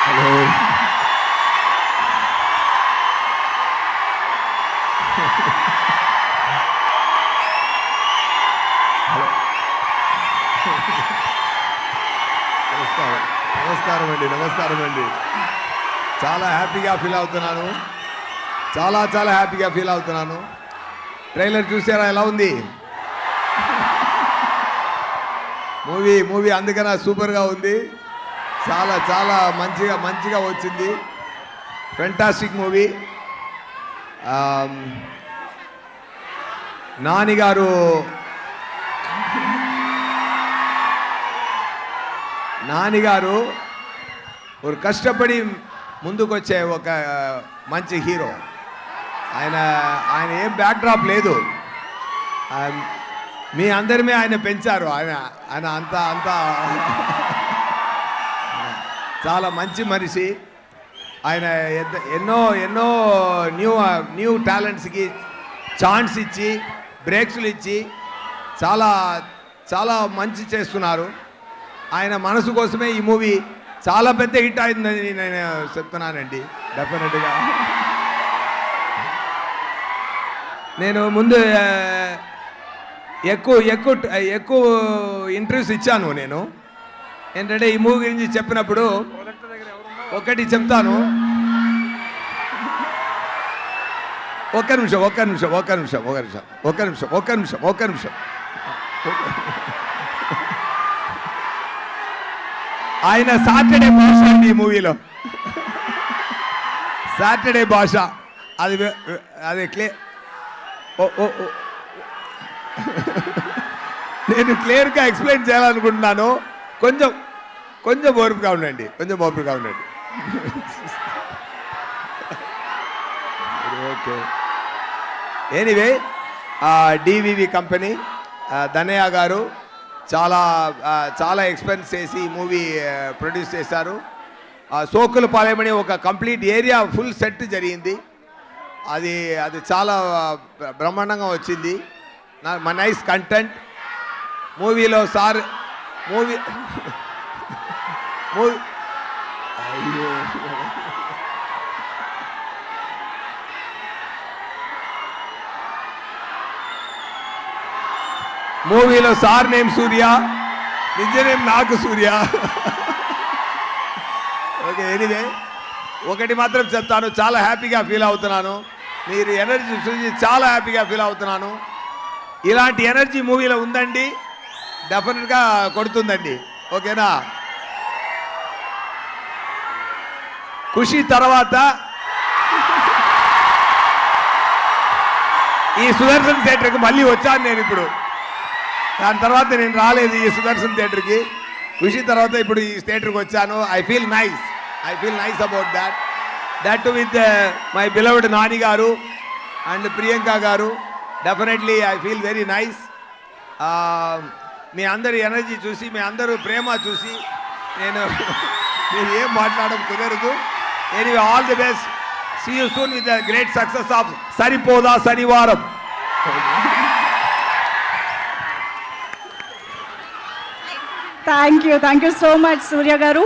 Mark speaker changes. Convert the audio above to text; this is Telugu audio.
Speaker 1: హలో నమస్కారం అండి. చాలా హ్యాపీగా ఫీల్ అవుతున్నాను. చాలా హ్యాపీగా ఫీల్ అవుతున్నాను. ట్రైలర్ చూసారా ఎలా ఉంది? మూవీ అందుకనే సూపర్గా ఉంది. చాలా మంచిగా వచ్చింది. Fantastic movie. నానిగారు ఒక కష్టపడి ముందుకొచ్చే ఒక మంచి హీరో. ఆయన ఏం బ్యాక్డ్రాప్ లేదు. మీ అందరిమే ఆయన పెంచారు. ఆయన అంతా చాలా మంచి మనిషి. ఆయన ఎన్నో న్యూ టాలెంట్స్కి ఛాన్స్ ఇచ్చి బ్రేక్స్లు ఇచ్చి చాలా మంచి చేస్తున్నారు. ఆయన మనసు కోసమే ఈ మూవీ చాలా పెద్ద హిట్ అయిందని నేను చెప్తున్నానండి. డెఫినెట్గా నేను ముందు ఎక్కువ ఇంటర్వ్యూస్ ఇచ్చాను. నేను ఏంటంటే ఈ మూవీ గురించి చెప్పినప్పుడు ఒకటి చెప్తాను. ఒక్క నిమిషం. ఆయన సాటర్డే భాష అండి. ఈ మూవీలో సాటర్డే భాష అది నేను క్లియర్గా ఎక్స్ప్లెయిన్ చేయాలనుకుంటున్నాను. కొంచెం ఓర్పుగా ఉండండి. Okay. Anyway DVV company Danayya గారు చాలా ఎక్స్పెన్స్ చేసి ఈ మూవీ ప్రొడ్యూస్ చేశారు. సోకుల పాలెమని ఒక కంప్లీట్ ఏరియా ఫుల్ సెట్ జరిగింది. అది చాలా బ్రహ్మాండంగా వచ్చింది. మా నైస్ కంటెంట్ మూవీలో సార్ అయ్యో మూవీలో సార్ నేమ్ సూర్య, నిజ నేమ్ నాకు సూర్య. ఓకే. ఎనీవే ఒకటి మాత్రం చెప్తాను, చాలా హ్యాపీగా ఫీల్ అవుతున్నాను. మీరు ఎనర్జీ చూసి చాలా హ్యాపీగా ఫీల్ అవుతున్నాను. ఇలాంటి ఎనర్జీ మూవీలో ఉందండి, డెఫినెట్గా కొడుతుందండి. ఓకేనా? ఖుషి తర్వాత ఈ సుదర్శన్ థియేటర్కి మళ్ళీ వచ్చాను నేను. ఇప్పుడు దాని తర్వాత నేను రాలేదు ఈ సుదర్శన్ థియేటర్కి. ఖుషి తర్వాత ఇప్పుడు ఈ థియేటర్కి వచ్చాను. I feel nice about that with my beloved Nani గారు అండ్ ప్రియాంక గారు. Definitely I feel very nice. మీ అందరి ఎనర్జీ చూసి, మీ అందరూ ప్రేమ చూసి మీరు ఏం మాట్లాడడం కుదరదు. Anyway all the best. See you soon with the great success of Saripodhaa Sanivaaram.
Speaker 2: Thank you so much Surya గారు.